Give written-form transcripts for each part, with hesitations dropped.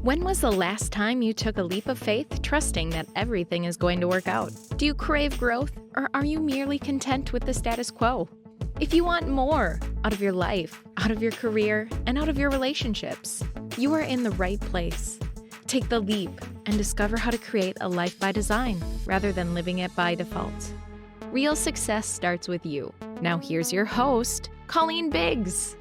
When was the last time you took a leap of faith, trusting that everything is going to work out? Do you crave growth, or are you merely content with the status quo? If you want more out of your life, out of your career, and out of your relationships, you are in the right place. Take the leap and discover how to create a life by design rather than living it by default. Real success starts with you. Now here's your host, Colleen Biggs.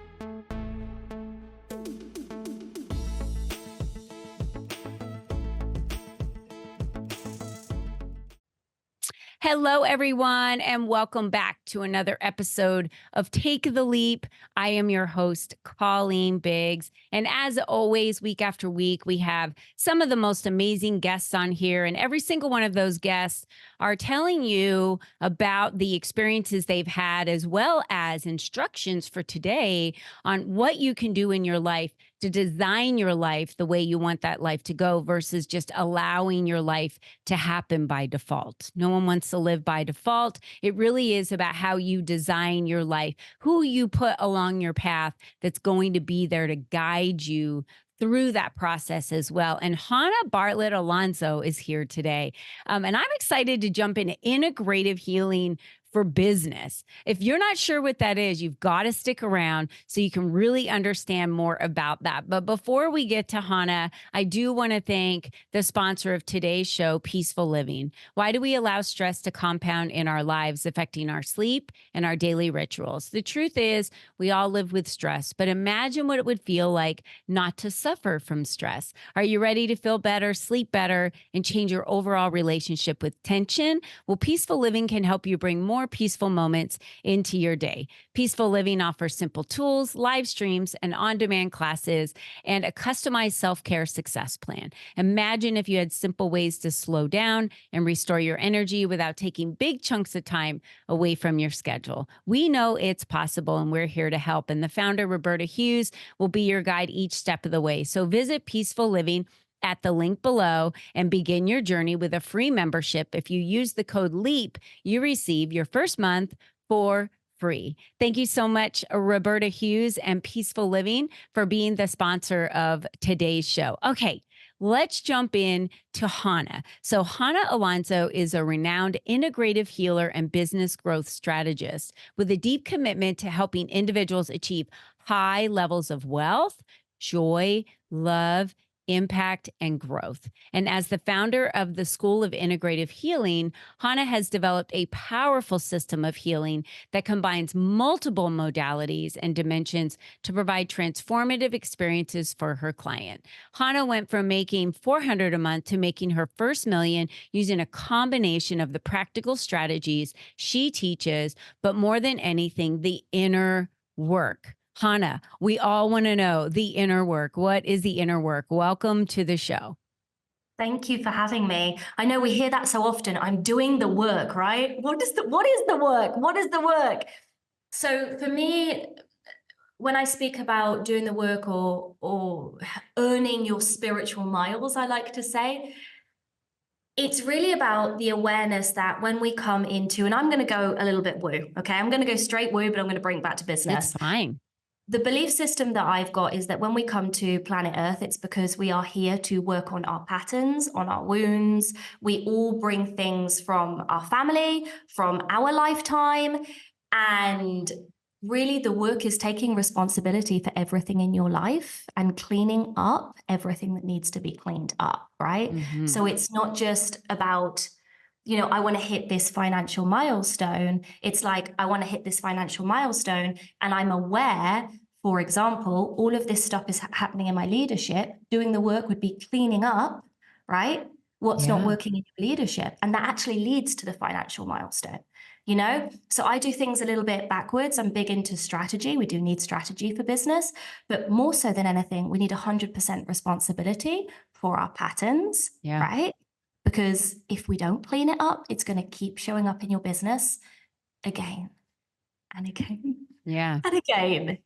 Hello, everyone, and welcome back to another episode of Take the Leap. I am your host, Colleen Biggs. And as always, week after week, we have some of the most amazing guests on here. And every single one of those guests are telling you about the experiences they've had, as well as instructions for today on what you can do in your life to design your life the way you want that life to go versus just allowing your life to happen by default. No one wants to live by default. It really is about how you design your life, who you put along your path that's going to be there to guide you through that process as well. And Jana Bartlett Alonso is here today. And I'm excited to jump into integrative healing for business. If you're not sure what that is, you've got to stick around so you can really understand more about that. But before we get to Jana, I do want to thank the sponsor of today's show, Peaceful Living. Why do we allow stress to compound in our lives, affecting our sleep and our daily rituals? The truth is, we all live with stress, but imagine what it would feel like not to suffer from stress. Are you ready to feel better, sleep better, and change your overall relationship with tension? Well, Peaceful Living can help you bring more peaceful moments into your day. Peaceful Living offers simple tools, live streams, and on-demand classes, and a customized self-care success plan. Imagine if you had simple ways to slow down and restore your energy without taking big chunks of time away from your schedule. We know it's possible, and we're here to help. And the founder, Roberta Hughes, will be your guide each step of the way. So visit Peaceful Living at the link below and begin your journey with a free membership. If you use the code LEAP, you receive your first month for free. Thank you so much, Roberta Hughes and Peaceful Living, for being the sponsor of today's show. Okay, let's jump in to Jana. So Jana Alonso is a renowned integrative healer and business growth strategist with a deep commitment to helping individuals achieve high levels of wealth, joy, love, impact, and growth. And as the founder of the School of Integrative Healing, Jana has developed a powerful system of healing that combines multiple modalities and dimensions to provide transformative experiences for her client. Jana went from making $400 a month to making her first million using a combination of the practical strategies she teaches, but more than anything, the inner work. Jana, we all want to know the inner work. What is the inner work? Welcome to the show. Thank you for having me. I know we hear that so often. I'm doing the work, right? What is the work? What is the work? So for me, when I speak about doing the work or earning your spiritual miles, I like to say, it's really about the awareness that when we come into, and I'm going to go a little bit woo, okay? I'm going to go straight woo, but I'm going to bring it back to business. It's fine. The belief system that I've got is that when we come to planet Earth, it's because we are here to work on our patterns, on our wounds. We all bring things from our family, from our lifetime. And really the work is taking responsibility for everything in your life and cleaning up everything that needs to be cleaned up, right? Mm-hmm. So it's not just about, I want to hit this financial milestone. It's like, I want to hit this financial milestone and I'm aware, for example, all of this stuff is happening in my leadership. Doing the work would be cleaning up, right? What's not working in your leadership. And that actually leads to the financial milestone, So I do things a little bit backwards. I'm big into strategy. We do need strategy for business, but more so than anything, we need 100% responsibility for our patterns, right? Because if we don't clean it up, it's going to keep showing up in your business again and again. And again,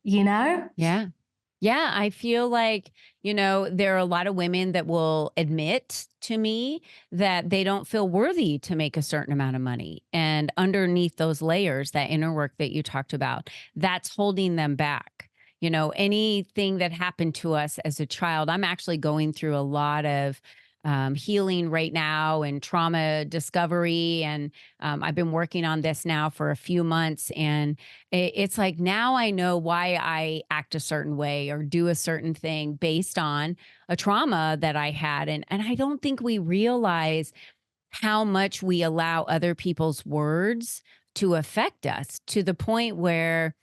Yeah, I feel like, there are a lot of women that will admit to me that they don't feel worthy to make a certain amount of money. And underneath those layers, that inner work that you talked about, that's holding them back. anything that happened to us as a child. I'm actually going through a lot of healing right now and trauma discovery. And I've been working on this now for a few months. And it's like now I know why I act a certain way or do a certain thing based on a trauma that I had. And I don't think we realize how much we allow other people's words to affect us to the point where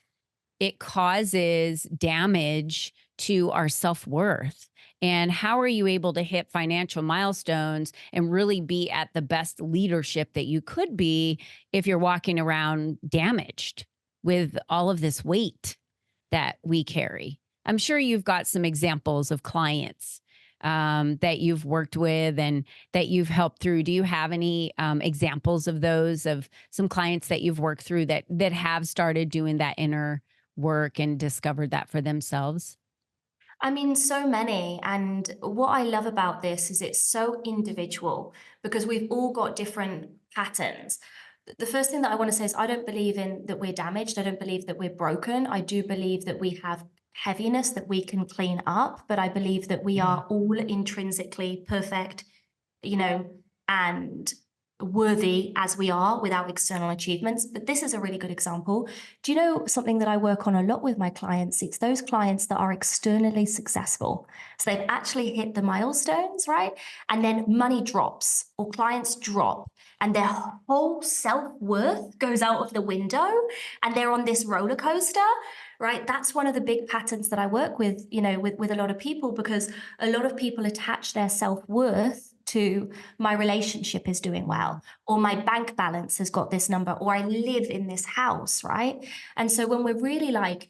it causes damage to our self-worth. And how are you able to hit financial milestones and really be at the best leadership that you could be if you're walking around damaged with all of this weight that we carry? I'm sure you've got some examples of clients that you've worked with and that you've helped through. Do you have any examples of those, of some clients that you've worked through that have started doing that inner work and discovered that for themselves? I mean, so many. And what I love about this is it's so individual because we've all got different patterns. The first thing that I want to say is I don't believe in that we're damaged. I don't believe that we're broken. I do believe that we have heaviness that we can clean up, but I believe that we are all intrinsically perfect, and worthy as we are without external achievements. But this is a really good example. Do you know something that I work on a lot with my clients? It's those clients that are externally successful. So they've actually hit the milestones, right? And then money drops or clients drop and their whole self-worth goes out of the window and they're on this roller coaster, right? That's one of the big patterns that I work with, with a lot of people, because a lot of people attach their self-worth to my relationship is doing well, or my bank balance has got this number, or I live in this house, right? And so when we're really like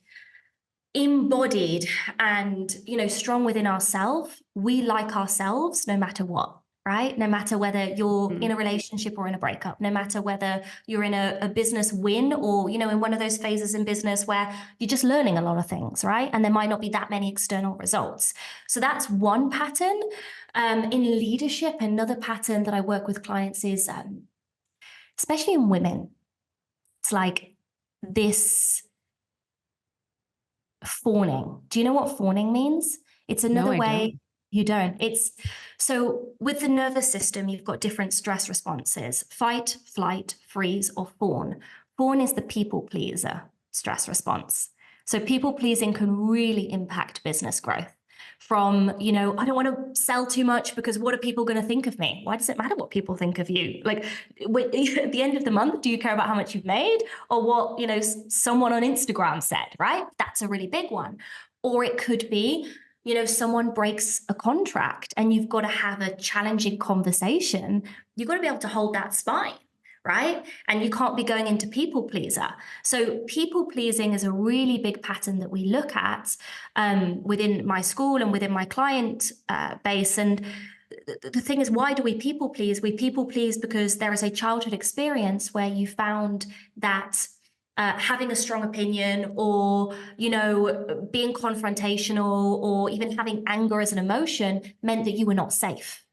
embodied and, strong within ourselves, we like ourselves no matter what, right? No matter whether you're in a relationship or in a breakup, no matter whether you're in a business win or, in one of those phases in business where you're just learning a lot of things, right? And there might not be that many external results. So that's one pattern. In leadership, another pattern that I work with clients is, especially in women, it's like this fawning. Do you know what fawning means? It's another way. You don't. It's so with the nervous system, you've got different stress responses: fight, flight, freeze, or fawn. Fawn is the people pleaser stress response. So people pleasing can really impact business growth. From, I don't want to sell too much because what are people going to think of me? Why does it matter what people think of you? Like at the end of the month, do you care about how much you've made or what, someone on Instagram said, right? That's a really big one. Or it could be, someone breaks a contract and you've got to have a challenging conversation. You've got to be able to hold that spine, right? And you can't be going into people pleaser. So people pleasing is a really big pattern that we look at within my school and within my client base. And the thing is, why do we people please? We people please because there is a childhood experience where you found that having a strong opinion or, being confrontational or even having anger as an emotion meant that you were not safe.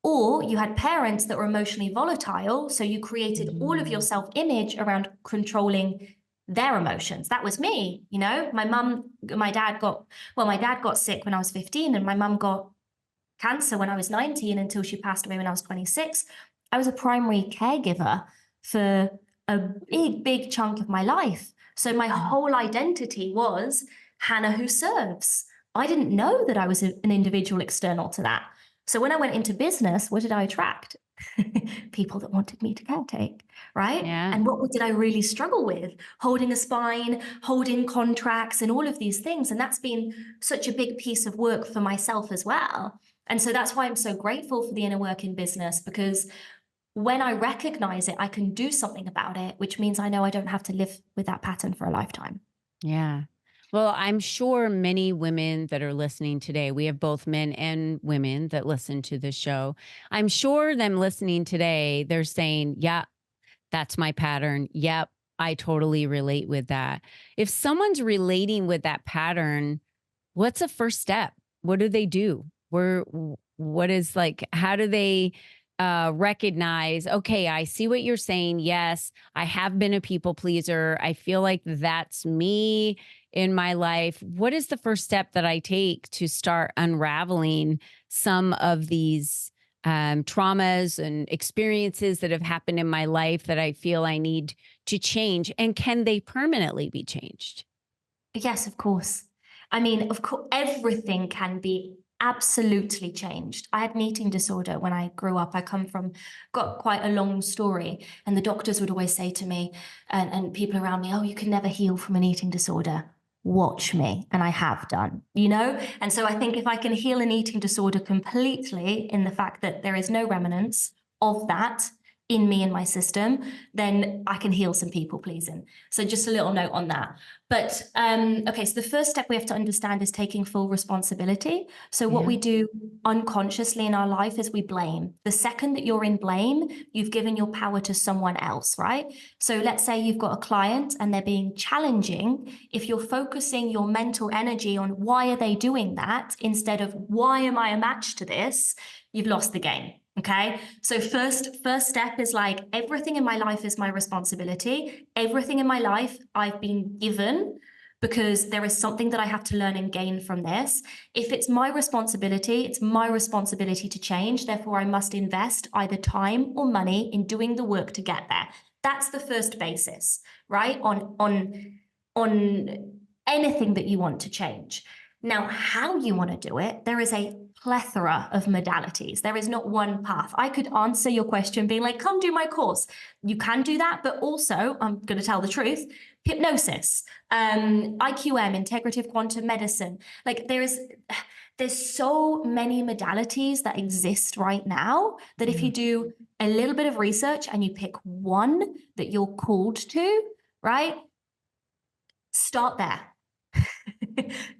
Or you had parents that were emotionally volatile, so you created all of your self-image around controlling their emotions. That was me, my dad got sick when I was 15 and my mum got cancer when I was 19 until she passed away when I was 26. I was a primary caregiver for a big chunk of my life. So my whole identity was Hannah who serves. I didn't know that I was an individual external to that. So when I went into business, what did I attract? People that wanted me to caretake, right? Yeah. And what did I really struggle with? Holding a spine, holding contracts, and all of these things. And that's been such a big piece of work for myself as well. And so that's why I'm so grateful for the inner work in business, because when I recognize it, I can do something about it, which means I know I don't have to live with that pattern for a lifetime. Yeah. Well, I'm sure many women that are listening today, we have both men and women that listen to this show. I'm sure them listening today, they're saying, yeah, that's my pattern. Yep, I totally relate with that. If someone's relating with that pattern, what's the first step? What do they do? What is like, how do they recognize, okay, I see what you're saying. Yes, I have been a people pleaser. I feel like that's me in my life. What is the first step that I take to start unraveling some of these traumas and experiences that have happened in my life that I feel I need to change? And can they permanently be changed? Yes, of course. I mean, of course, everything can be absolutely changed. I had an eating disorder when I grew up. Got quite a long story. And the doctors would always say to me, and people around me, oh, you can never heal from an eating disorder. Watch me. And I have done, you know? And so I think if I can heal an eating disorder completely in the fact that there is no remnants of that in me and my system, then I can heal some people pleasing. So just a little note on that. But okay, so the first step we have to understand is taking full responsibility. So what we do unconsciously in our life is we blame. The second that you're in blame, you've given your power to someone else, right? So let's say you've got a client and they're being challenging. If you're focusing your mental energy on why are they doing that instead of why am I a match to this, you've lost the game. Okay, so first step is like everything in my life is my responsibility. Everything in my life I've been given because there is something that I have to learn and gain from this. If it's my responsibility to change. Therefore, I must invest either time or money in doing the work to get there. That's the first basis, right? On anything that you want to change. Now, how you want to do it, there is a plethora of modalities. There is not one path. I could answer your question being like, come do my course. You can do that, but also, I'm going to tell the truth, hypnosis, IQM, integrative quantum medicine. Like there's so many modalities that exist right now that if you do a little bit of research and you pick one that you're called to, right? Start there.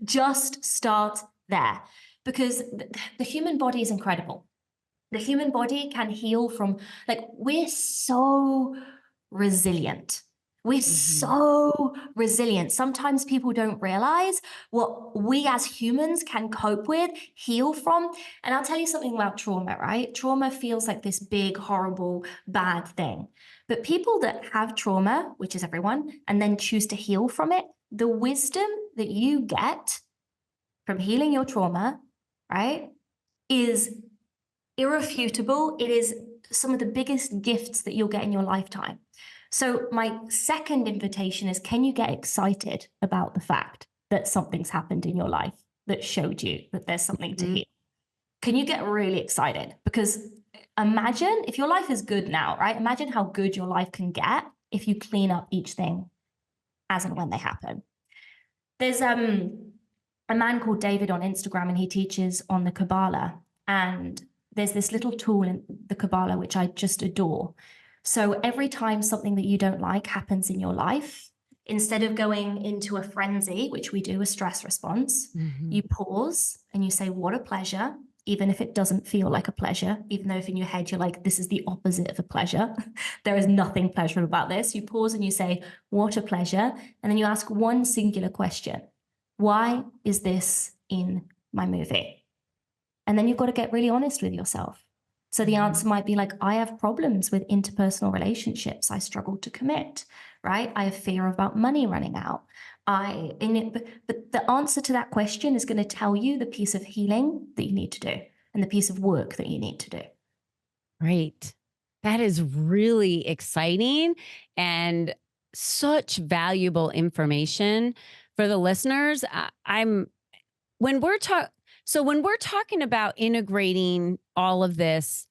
Just start there. Because the human body is incredible. The human body can heal from, like, we're so resilient. We're so resilient. Sometimes people don't realize what we as humans can cope with, heal from. And I'll tell you something about trauma, right? Trauma feels like this big, horrible, bad thing. But people that have trauma, which is everyone, and then choose to heal from it, the wisdom that you get from healing your trauma, right, is irrefutable. It is some of the biggest gifts that you'll get in your lifetime. So my second invitation is, can you get excited about the fact that something's happened in your life that showed you that there's something to heal? Can you get really excited? Because imagine if your life is good now, right? Imagine how good your life can get if you clean up each thing as and when they happen. There's a man called David on Instagram, and he teaches on the Kabbalah. And there's this little tool in the Kabbalah, which I just adore. So every time something that you don't like happens in your life, instead of going into a frenzy, which we do, a stress response, you pause and you say, what a pleasure, even if it doesn't feel like a pleasure, even though if in your head you're like, this is the opposite of a pleasure. There is nothing pleasurable about this. You pause and you say, what a pleasure. And then you ask one singular question. Why is this in my movie? And then you've got to get really honest with yourself. So the answer might be like, I have problems with interpersonal relationships. I struggle to commit, right? I have fear about money running out. But the answer to that question is going to tell you the piece of healing that you need to do and the piece of work that you need to do. Great. That is really exciting and such valuable information for the listeners. When we're talking about integrating all of this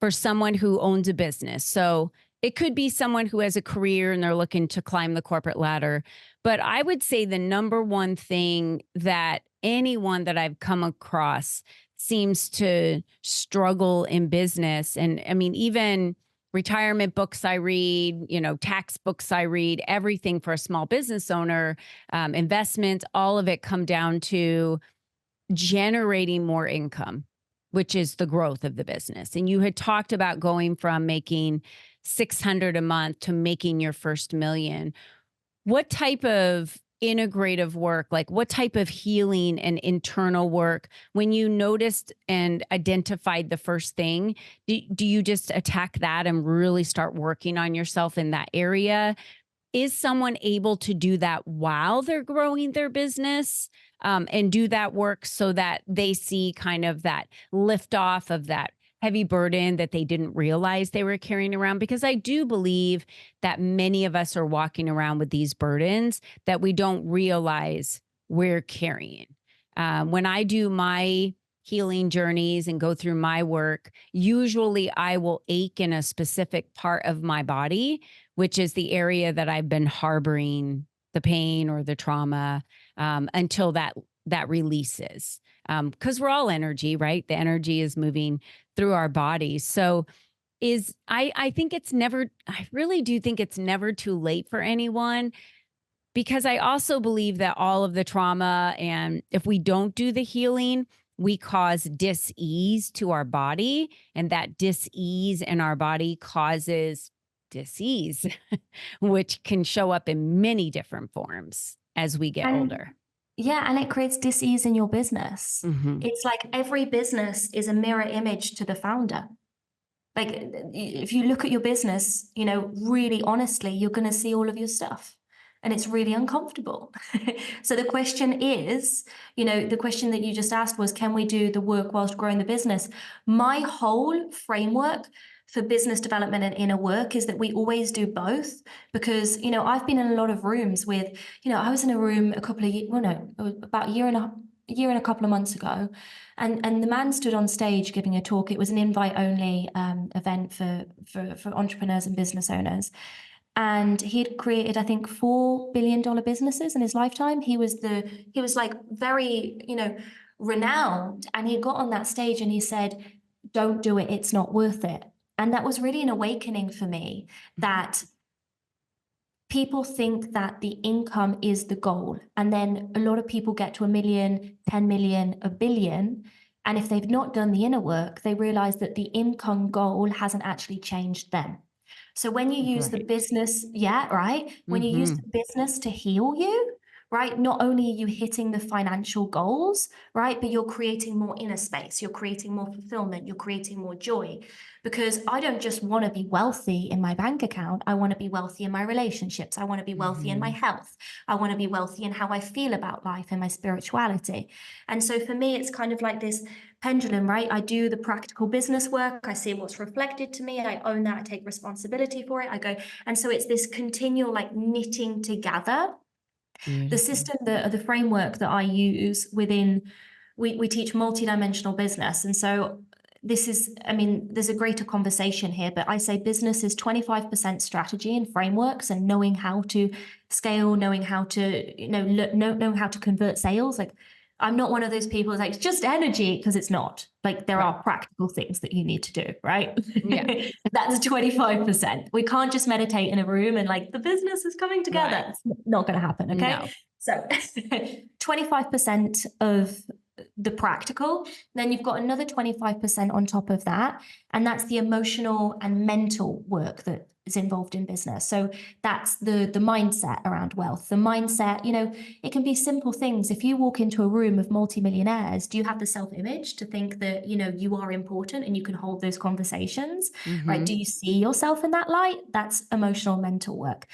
for someone who owns a business, so it could be someone who has a career and they're looking to climb the corporate ladder. But I would say the number one thing that anyone that I've come across seems to struggle in business, and I mean, even retirement books I read, tax books I read, everything for a small business owner, investments, all of it come down to generating more income, which is the growth of the business. And you had talked about going from making $600 a month to making your first $1 million. What type of integrative work, like what type of healing and internal work, when you noticed and identified the first thing, do you just attack that and really start working on yourself in that area? Is someone able to do that while they're growing their business, and do that work so that they see kind of that lift off of that heavy burden that they didn't realize they were carrying around? Because I do believe that many of us are walking around with these burdens that we don't realize we're carrying. When I do my healing journeys and go through my work, usually I will ache in a specific part of my body, which is the area that I've been harboring the pain or the trauma, until that releases. Because we're all energy, right? The energy is moving through our bodies. So I think I really do think it's never too late for anyone, because I also believe that all of the trauma, and if we don't do the healing, we cause dis-ease to our body, and that dis-ease in our body causes disease, which can show up in many different forms as we get older. Yeah, and it creates dis-ease in your business. Mm-hmm. It's like every business is a mirror image to the founder. Like if you look at your business, really honestly, you're going to see all of your stuff. And it's really uncomfortable. So the question is, the question that you just asked was, can we do the work whilst growing the business? My whole framework for business development and inner work is that we always do both, because, I've been in a lot of rooms with, I was in a room about a year and a couple of months ago, and the man stood on stage giving a talk. It was an invite only event for entrepreneurs and business owners. And he'd created, I think, $4 billion businesses in his lifetime. He was like very, renowned. And he got on that stage and he said, "Don't do it. It's not worth it." And that was really an awakening for me, that people think that the income is the goal. And then a lot of people get to 1 million, 10 million, 1 billion. And if they've not done the inner work, they realize that the income goal hasn't actually changed them. So when you use the business, when you use the business to heal you, right, not only are you hitting the financial goals, right, but you're creating more inner space, you're creating more fulfillment, you're creating more joy. Because I don't just want to be wealthy in my bank account, I want to be wealthy in my relationships, I want to be wealthy in my health, I want to be wealthy in how I feel about life and my spirituality. And so for me, it's kind of like this pendulum, right? I do the practical business work, I see what's reflected to me, I own that, I take responsibility for it, I go. And so it's this continual like knitting together. Beautiful. The system, the framework that I use within, we teach multidimensional business. And so there's a greater conversation here, but I say business is 25% strategy and frameworks and knowing how to scale, knowing how to, knowing how to convert sales. Like, I'm not one of those people who's like, it's just energy, because it's not. Like, there are practical things that you need to do, right? Yeah. That's 25%. We can't just meditate in a room and like, the business is coming together. Right. It's not going to happen, okay? No. So 25% of the practical, then you've got another 25% on top of that. And that's the emotional and mental work that is involved in business. So that's the mindset around wealth. The mindset, it can be simple things. If you walk into a room of multimillionaires, do you have the self-image to think that, you are important and you can hold those conversations, right? Do you see yourself in that light? That's emotional mental work.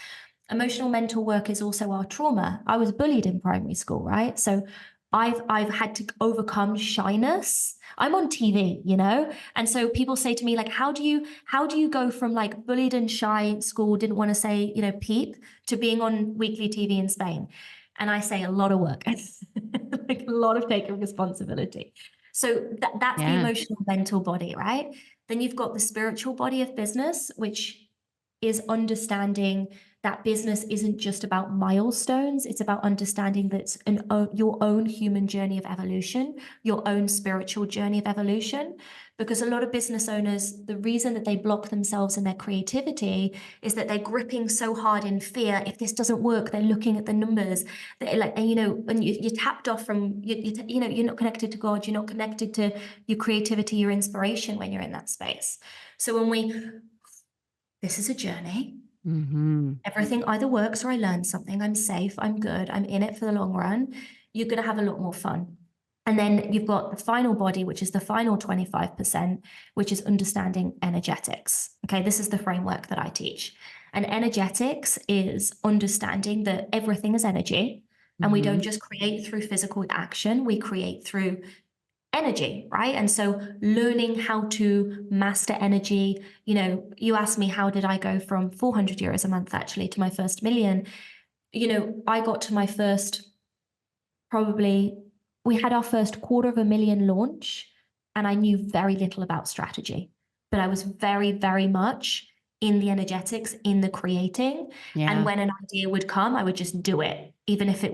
Emotional mental work is also our trauma. I was bullied in primary school, right? So I've had to overcome shyness. I'm on TV, and so people say to me, like, how do you go from like bullied and shy in school, didn't want to say, peep, to being on weekly TV in Spain? And I say a lot of work, like a lot of taking responsibility. So that's the emotional mental body, right? Then you've got the spiritual body of business, which is understanding that business isn't just about milestones. It's about understanding that it's your own human journey of evolution, your own spiritual journey of evolution. Because a lot of business owners, the reason that they block themselves in their creativity is that they're gripping so hard in fear. If this doesn't work, they're looking at the numbers. They're like, and you're tapped off from, you're not connected to God. You're not connected to your creativity, your inspiration when you're in that space. So this is a journey. Mm-hmm. Everything either works or I learn something. I'm safe, I'm good, I'm in it for the long run. You're going to have a lot more fun. And then you've got the final body, which is the final 25%, which is understanding energetics. Okay, this is the framework that I teach. And energetics is understanding that everything is energy. And we don't just create through physical action, we create through energy, right? And so learning how to master energy, you asked me, how did I go from 400 euros a month actually to my first million? I got to my first, we had our first 250,000 launch and I knew very little about strategy, but I was very, very much in the energetics, in the creating. Yeah. And when an idea would come, I would just do it, even if it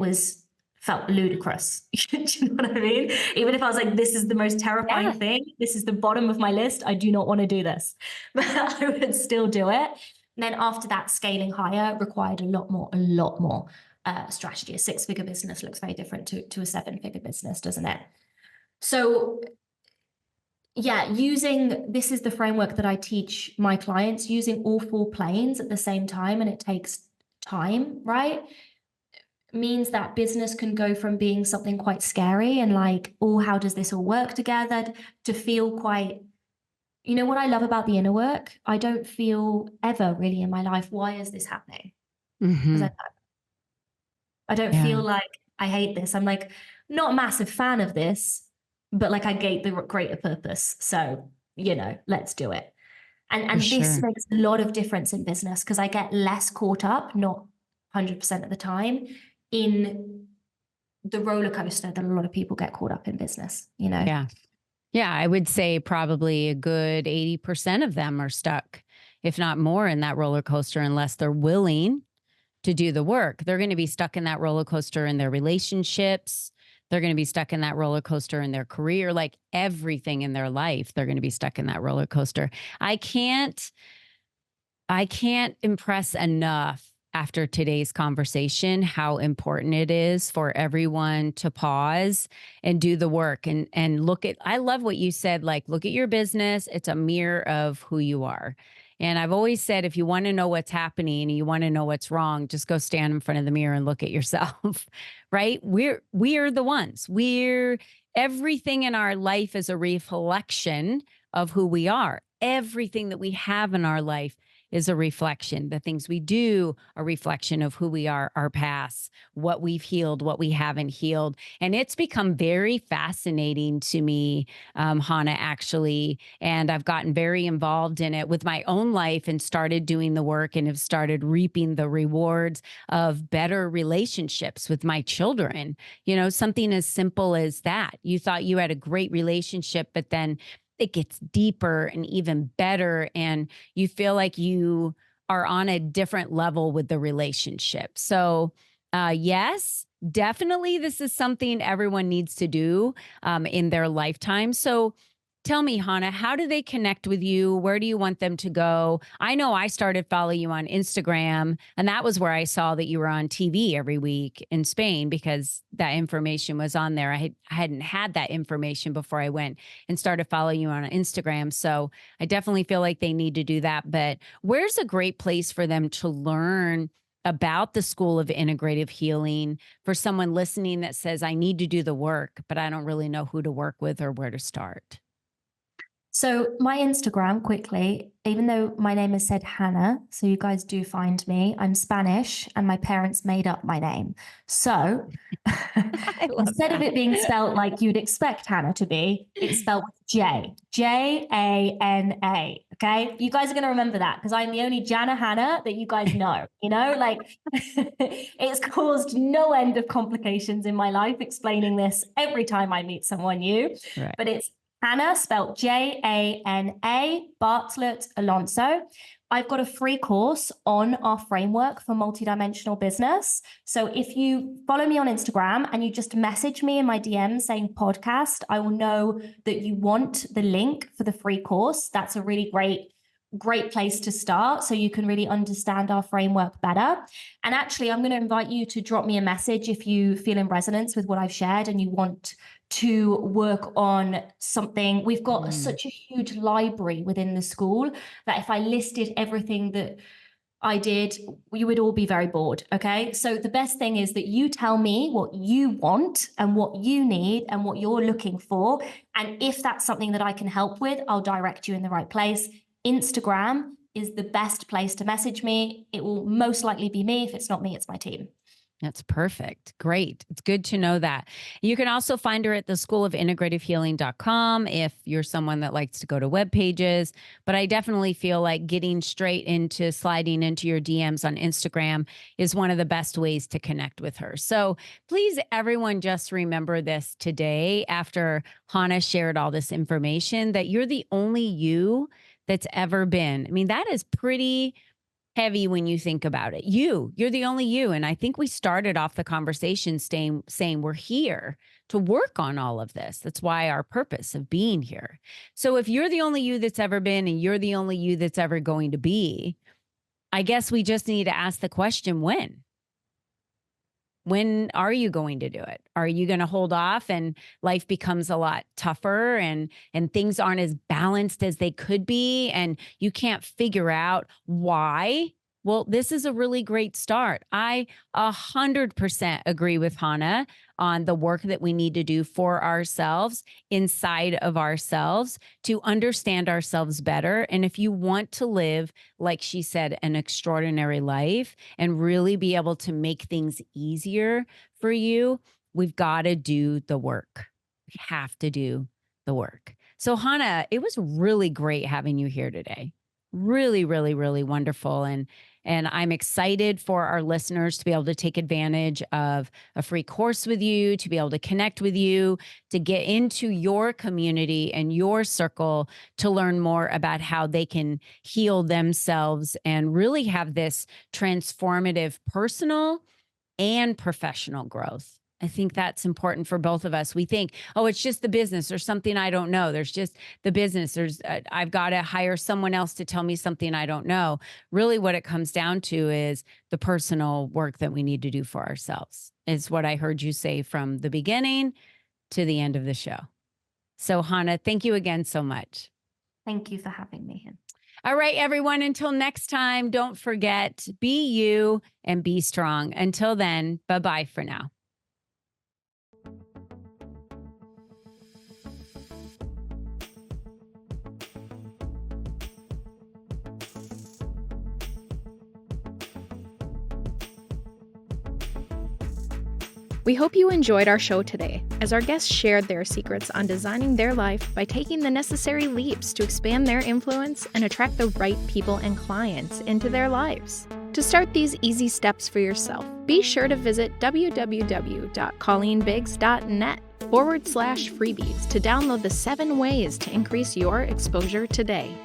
felt ludicrous. Do you know what I mean? Even if I was like, this is the most terrifying thing, this is the bottom of my list, I do not want to do this, but I would still do it. And then after that, scaling higher required a lot more strategy. A 6-figure business looks very different to a 7-figure business, doesn't it? So yeah, this is the framework that I teach my clients, using all 4 planes at the same time, and it takes time, right? Means that business can go from being something quite scary and like, oh, how does this all work together, to feel quite, what I love about the inner work, I don't feel ever really in my life, why is this happening? Because I don't feel like I hate this. I'm like, not a massive fan of this, but like I get the greater purpose. So, let's do it. And this makes a lot of difference in business because I get less caught up, not 100% of the time, in the roller coaster that a lot of people get caught up in business, Yeah. Yeah. I would say probably a good 80% of them are stuck, if not more, in that roller coaster, unless they're willing to do the work. They're going to be stuck in that roller coaster in their relationships. They're going to be stuck in that roller coaster in their career, like everything in their life. They're going to be stuck in that roller coaster. I can't impress enough after today's conversation how important it is for everyone to pause and do the work and look at, I love what you said, like, look at your business. It's a mirror of who you are. And I've always said, if you want to know what's happening and you want to know what's wrong, just go stand in front of the mirror and look at yourself, right? We're the ones. Everything in our life is a reflection of who we are. Everything that we have in our life is a reflection. The things we do, a reflection of who we are, our past, what we've healed, what we haven't healed. And it's become very fascinating to me, Jana, actually. And I've gotten very involved in it with my own life and started doing the work and have started reaping the rewards of better relationships with my children. Something as simple as that. You thought you had a great relationship, but then it gets deeper and even better. And you feel like you are on a different level with the relationship. So yes, definitely this is something everyone needs to do in their lifetime. So tell me, Jana, how do they connect with you? Where do you want them to go? I know I started following you on Instagram, and that was where I saw that you were on TV every week in Spain because that information was on there. I hadn't had that information before I went and started following you on Instagram. So I definitely feel like they need to do that. But where's a great place for them to learn about the School of Integrative Healing for someone listening that says, I need to do the work, but I don't really know who to work with or where to start? So my Instagram, quickly, even though my name is said Jana, so you guys do find me, I'm Spanish and my parents made up my name. So instead of it being spelled like you'd expect Hannah to be, it's spelled with Jana. Okay. You guys are going to remember that because I'm the only Jana Hannah that you guys know, it's caused no end of complications in my life explaining this every time I meet someone new, right. But it's Jana, spelled Jana, Bartlett, Alonso. I've got a free course on our framework for multidimensional business. So if you follow me on Instagram and you just message me in my DM saying podcast, I will know that you want the link for the free course. That's a really great place to start so you can really understand our framework better. And actually, I'm going to invite you to drop me a message if you feel in resonance with what I've shared and you want to work on something. We've got such a huge library within the school that if I listed everything that I did, you would all be very bored. Okay. So the best thing is that you tell me what you want and what you need and what you're looking for. And if that's something that I can help with, I'll direct you in the right place. Instagram is the best place to message me. It will most likely be me. If it's not me, it's my team. That's perfect. Great. It's good to know that. You can also find her at the schoolofintegrativehealing.com if you're someone that likes to go to web pages. But I definitely feel like getting straight into sliding into your DMs on Instagram is one of the best ways to connect with her. So please, everyone, just remember this today after Jana shared all this information, that you're the only you that's ever been. I mean, that is pretty heavy when you think about it. You're the only you. And I think we started off the conversation saying we're here to work on all of this. That's why our purpose of being here. So if you're the only you that's ever been and you're the only you that's ever going to be, I guess we just need to ask the question, when? When are you going to do it? Are you going to hold off and life becomes a lot tougher and things aren't as balanced as they could be and you can't figure out why? Well, this is a really great start. I 100% agree with Jana on the work that we need to do for ourselves, inside of ourselves, to understand ourselves better. And if you want to live, like she said, an extraordinary life and really be able to make things easier for you, we've got to do the work. We have to do the work. So Jana, it was really great having you here today. Really, really, really wonderful. And I'm excited for our listeners to be able to take advantage of a free course with you, to be able to connect with you, to get into your community and your circle to learn more about how they can heal themselves and really have this transformative personal and professional growth. I think that's important for both of us. We think, oh, it's just the business or something I don't know. There's just the business. I've got to hire someone else to tell me something I don't know. Really what it comes down to is the personal work that we need to do for ourselves. Is what I heard you say from the beginning to the end of the show. So Jana, thank you again so much. Thank you for having me here. All right, everyone, until next time, don't forget, be you and be strong. Until then, bye-bye for now. We hope you enjoyed our show today, as our guests shared their secrets on designing their life by taking the necessary leaps to expand their influence and attract the right people and clients into their lives. To start these easy steps for yourself, be sure to visit www.colleenbiggs.net/freebies to download the 7 ways to increase your exposure today.